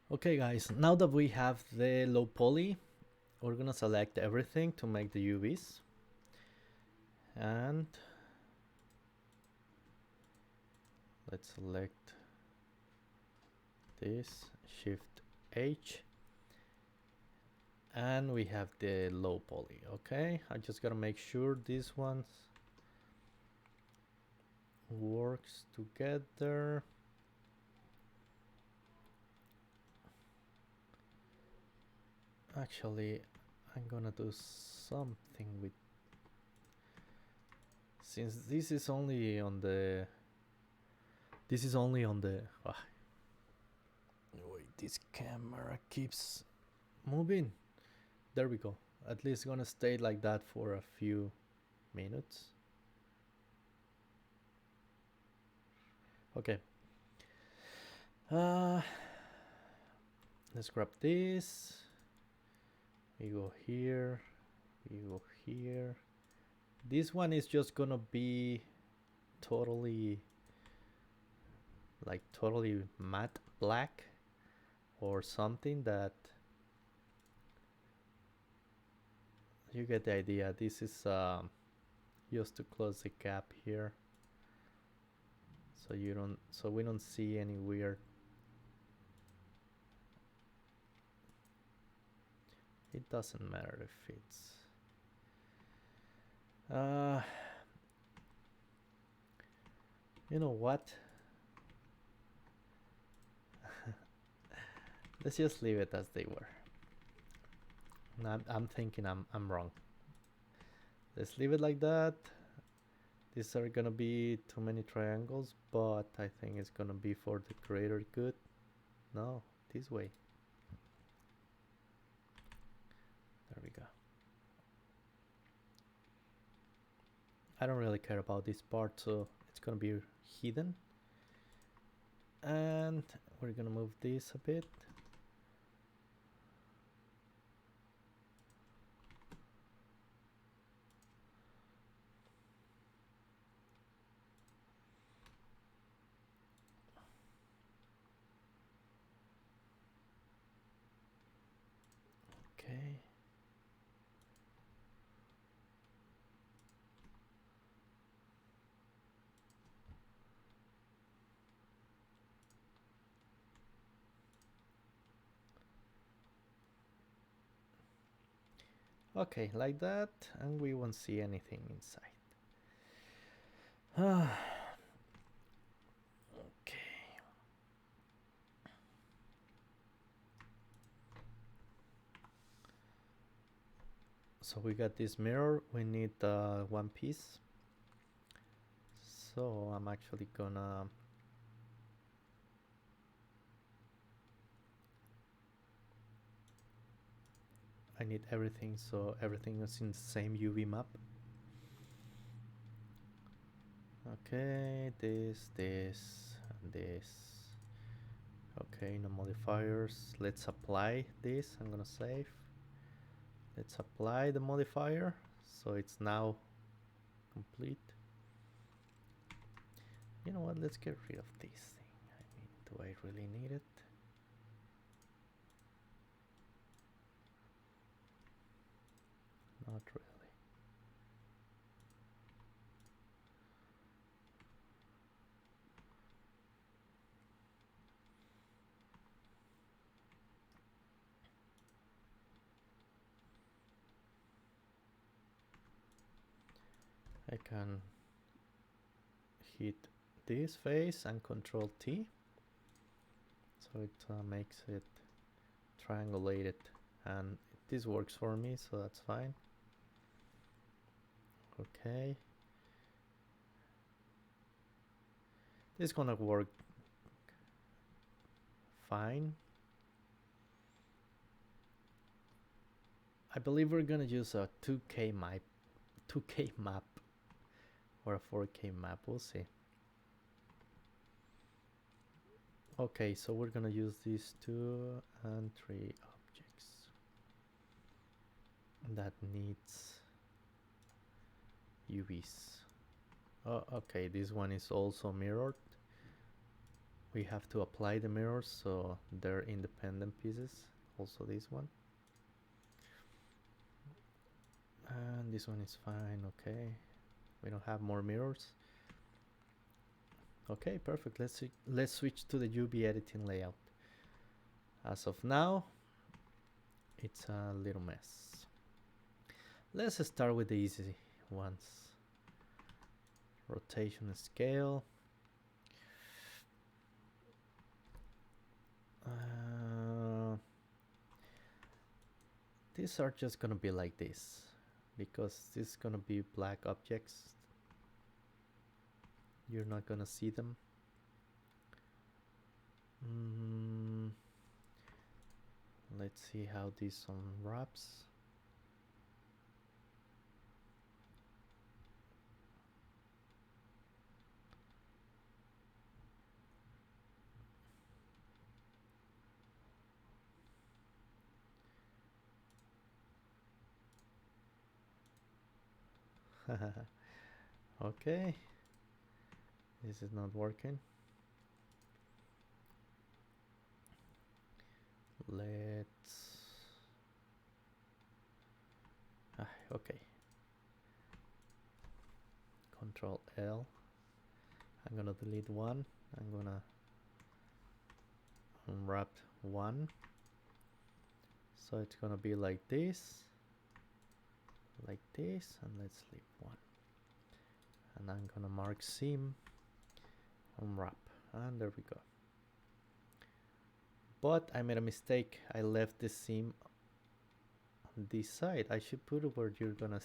Okay guys, now that we have the low poly, we're gonna select everything to make the UVs. And let's select this, Shift H. And we have the low poly, okay? I just gotta make sure this one works together. Actually, I'm gonna do something with, since this is only on the wait, this camera keeps moving. There we go. At least gonna stay like that for a few minutes. Okay. Let's grab this. We go here. We go here. This one is just gonna be totally matte black or something, that you get the idea. This is just to close the gap here, so we don't see any weird. It doesn't matter if it's you know what, let's just leave it as they were. I'm thinking I'm wrong. Let's leave it like that. These are gonna be too many triangles, but I think it's gonna be for the greater good. No, this way. There we go. I don't really care about this part, so it's gonna be hidden. And we're gonna move this a bit. Okay. Okay, like that, and we won't see anything inside. Okay. So we got this mirror. We need one piece. So I'm actually gonna I need everything, so everything is in the same UV map. Okay, this, and this. Okay, no modifiers. Let's apply this. I'm gonna save. Let's apply the modifier, so it's now complete. You know what? Let's get rid of this thing. I mean, do I really need it? Not really. I can hit this face and Control T, so it makes it triangulated, and this works for me, so that's fine. Okay, this is gonna work fine. I believe we're gonna use a 2K map or a 4K map, we'll see. Okay, so we're gonna use these 2 and 3 objects that needs UVs. Oh, okay, this one is also mirrored. we have to apply the mirrors so they're independent pieces. Also this one. And this one is fine. Okay, we don't have more mirrors. Okay, perfect. Let's switch to the UV editing layout. As of now, it's a little mess. Let's start with the easy ones. Rotation scale. These are just gonna be like this because this is gonna be black objects. You're not gonna see them. Let's see how this unwraps. Okay, this is not working. Let's okay, Control L. I'm gonna delete one. I'm gonna unwrap one, so it's gonna be like this, and let's leave one. And I'm gonna mark seam, unwrap, and there we go. But I made a mistake. I left the seam on this side. I should put it where you're gonna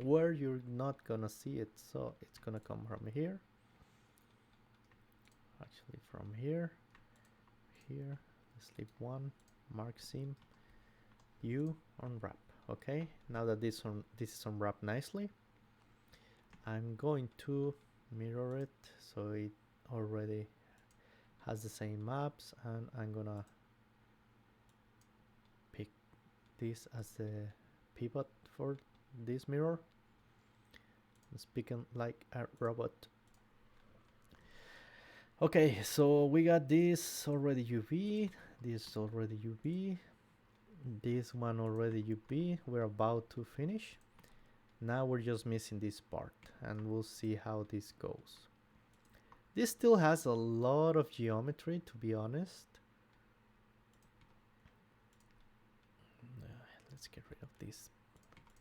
where you're not gonna see it. So it's gonna come from here. Actually, from here. Let's leave one. Mark seam. U unwrap. Okay. Now that this is unwrapped nicely, I'm going to mirror it so it already has the same maps, and I'm gonna pick this as the pivot for this mirror. I'm speaking like a robot. Okay, so we got this already UV, this already UV, this one already UV. We're about to finish. Now we're just missing this part, and we'll see how this goes. This still has a lot of geometry, to be honest. Let's get rid of these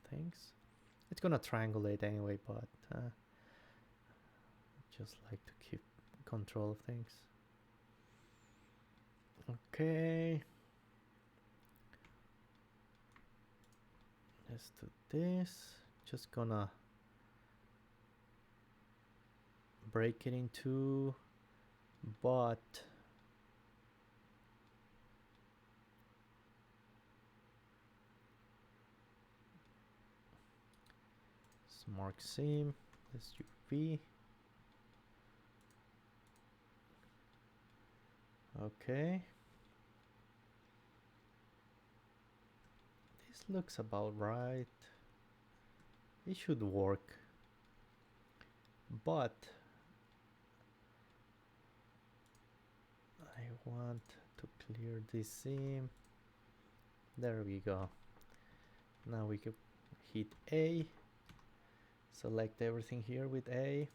things. It's gonna triangulate anyway, but just like to keep control of things. Okay. Let's do this. Just gonna break it in two, but mark seam, let's UV. Okay. This looks about right. It should work, but I want to clear this seam. There we go. Now we can hit A, select everything here with A.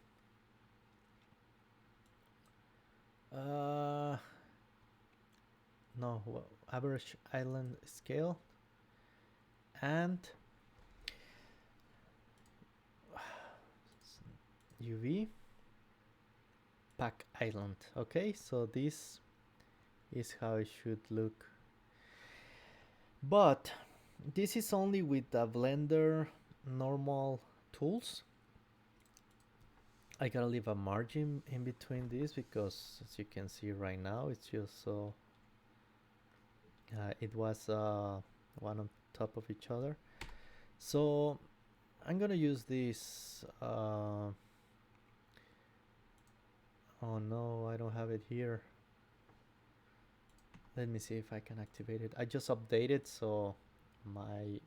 No, average island scale, and UV pack island. Okay, so this is how it should look, but this is only with the Blender normal tools. I gotta leave a margin in between this because, as you can see right now, it's just so it was one on top of each other. So I'm gonna use this. Oh no, I don't have it here. Let me see if I can activate it. I just updated, so my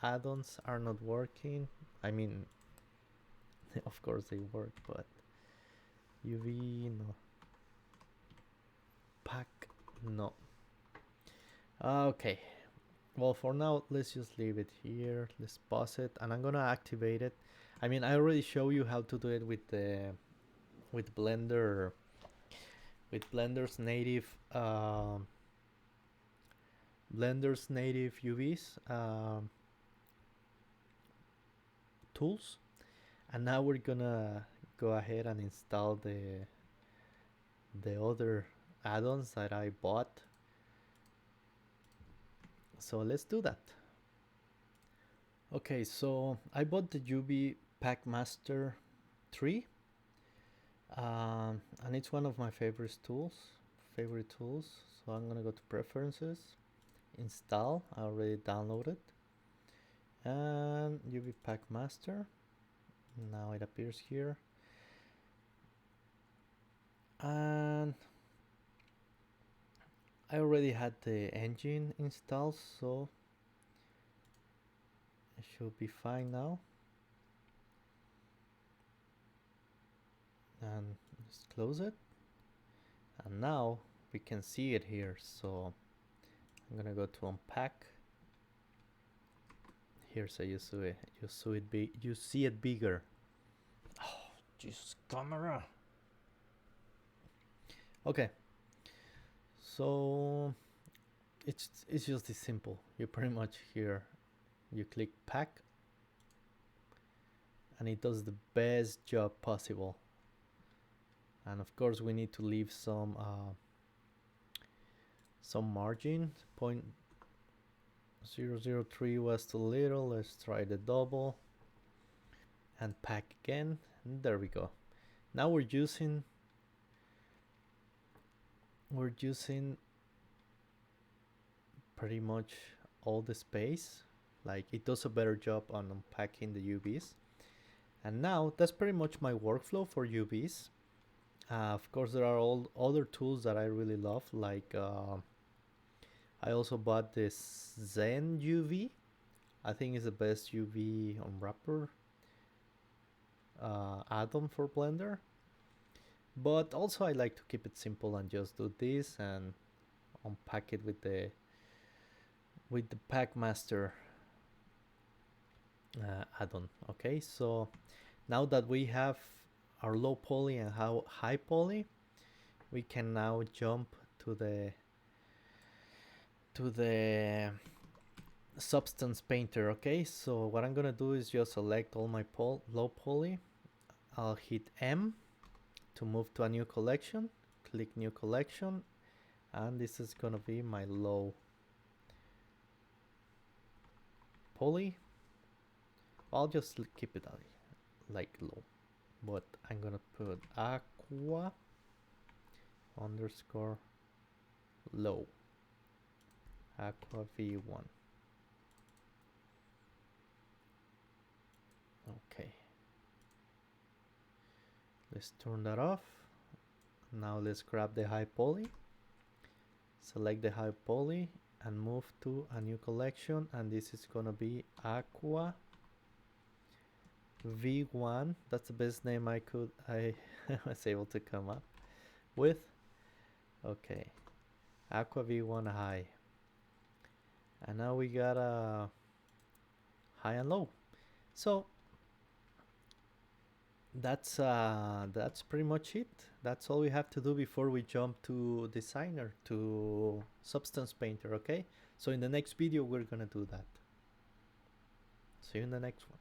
add-ons are not working. I mean, of course they work, but UV, no. No. Okay. Well, for now, let's just leave it here. Let's pause it, and I'm gonna activate it. I mean, I already show you how to do it with the with Blender, with Blender's native UVs tools, and now we're gonna go ahead and install the other add-ons that I bought. So let's do that. Okay, so I bought the Unpackmaster 3, and it's one of my favorite tools. So I'm gonna go to Preferences, Install. I already downloaded, and Unpackmaster. Now it appears here, and I already had the engine installed, so it should be fine now. And just close it, and now we can see it here. So I'm gonna go to unpack here, so you see it bigger. Oh, Jesus, camera. Okay, so it's just this simple. You pretty much here, you click pack, and it does the best job possible. And of course, we need to leave some margin. 0.003 was too little. Let's try the double and pack again. And there we go. Now we're using pretty much all the space. Like, it does a better job on unpacking the UVs. And now that's pretty much my workflow for UVs. Of course, there are all other tools that I really love, like I also bought this Zen UV. I think it's the best UV unwrapper add-on for Blender. But also I like to keep it simple and just do this and unpack it with the Packmaster add-on. Okay, so now that we have our low poly and high poly, we can now jump to the substance painter. Okay, so what I'm gonna do is just select all my low poly. I'll hit M to move to a new collection, click new collection, and this is gonna be my low poly. I'll just keep it like low, but I'm gonna put aqua underscore low, AquaV1. Okay, let's turn that off. Now let's grab the high poly, select the high poly, and move to a new collection, and this is gonna be AquaV1. That's the best name I was able to come up with. Okay, AquaV1 high, and now we got a high and low. So that's pretty much it. That's all we have to do before we jump to designer, to substance painter. Okay, so in the next video we're gonna do that. See you in the next one.